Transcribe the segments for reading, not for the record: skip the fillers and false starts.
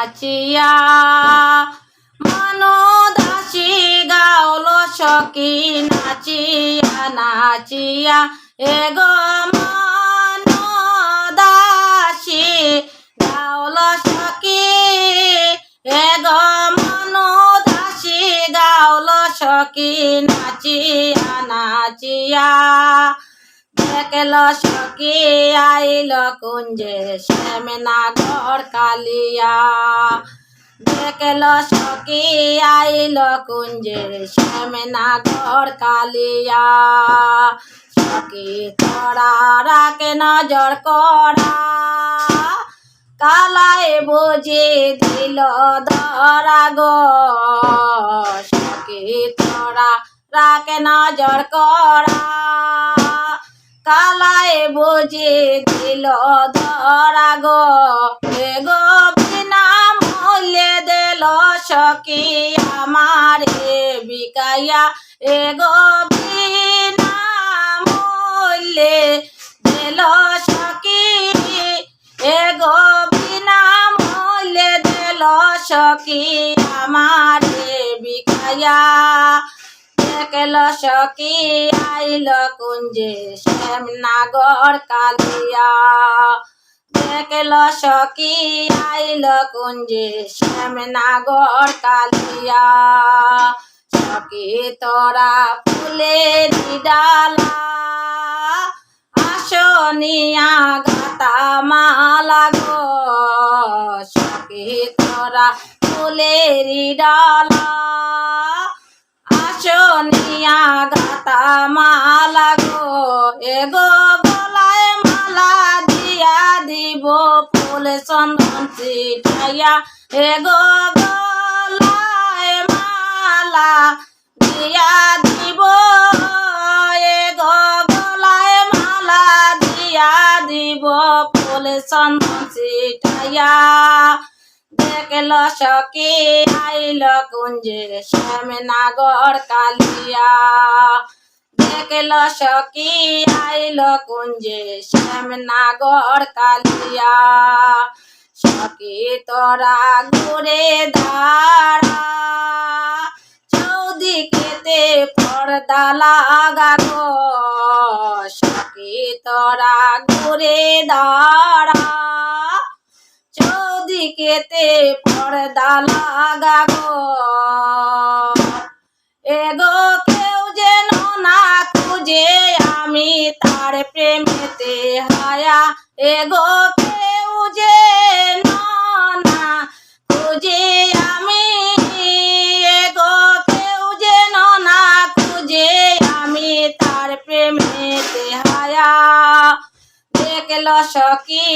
নাচিয়া মনো দাসী গাওল সখী নাচিয়া নাচিয়া এগো মনো দাসী গাওল সখী এগো মনো দাসী গাওল সখী নাচিয়া নাচিয়া দেখল সখী আইল কুঞ্জে শ্যামনগর কালিয়া দেখল সখী আইল কুঞ্জে শ্যামনগর কালিয়া সখী তোরা রাকে নজর করা কালায় বুঝি দিল ধরা গো সখী তোরা রাকে নজর করা কালায় বুঝি দিল ধরা গো এগো বিনা মূল্যে দিল সখী আমারে বিকাইয়া এগো বিনা মূল্যে দিল সখী এগো বিনা মূল্যে দিল সখী আমারে বিকাইয়া দেখল সখী আইল কুঞ্জে শ্যামনগর কালিয়া দেখল সখী আইল কুঞ্জে শ্যামনগর কালিয়া সখী তোরা ফুলের ডালা আসনিয়া গাতা মালা গো সখী তোরা ফুলের ডালা আসনিয়া গাতা মালা গো এগো গলায় মালা দিয়া দিব ফুল চন্দন ছিটাইয়া এগো গলায় মালা দিয়া দিব এগো গলায় মালা দিয়া দিব ফুল চন্দন ছিটাইয়া দেখল সখী আইল কুঞ্জে শ্যামনগর কালিয়া দেখল সখী আইল কুঞ্জে শ্যামনগর কালিয়া সখী তোরা ঘুরে দাঁড়া চৌদিকেতে পর্দা লাগা গো সখী তোরা ঘুরে দাঁড়া চৌদিকেতে পর্দা লাগা গো এগো কেউ যেন না খুঁজে আমি তার প্রেমেতে হায়া এগো কেউ যেন না খুঁজে আমি এগো কেউ যেন না খুঁজে আমি তার প্রেমেতে হায়া দেখল সখী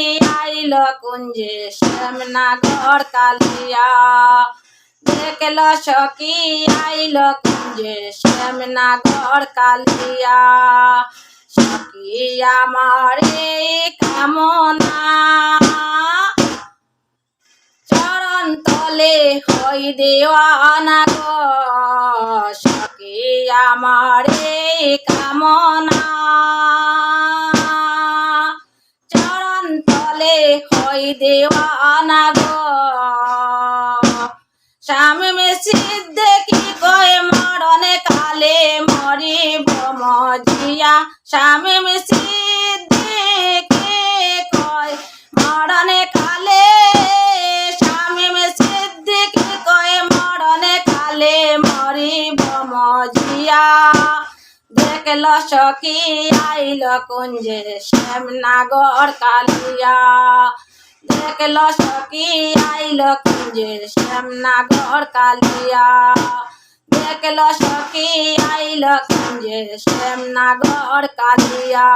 আইল কুঞ্জে শ্যামনগর কালিয়া দেখল সখী আইল কুঞ্জে শ্যামনগর কালিয়া সখী আমার এই কামনা চরণ তলে হই দেওয়ানা গো সখী আমার এই কামনা চরণ তলে হই দেওয়ানা গো স্বামী সিদ্ধে কি কয় মরণে কালে মরিব মজিয়া স্বামী সিদ্ধে কি কয় মরণে কালে স্বামী সিদ্ধে কি কয় মরণে কালে মরিব মজিয়া দেখল সখী আইল কুঞ্জে শ্যামনগর কালিয়া দেখল সখী আইল কুঞ্জে শ্যামনগর কালিয়া দেখল সখী আইল কুঞ্জে শ্যামনগর কালিয়া।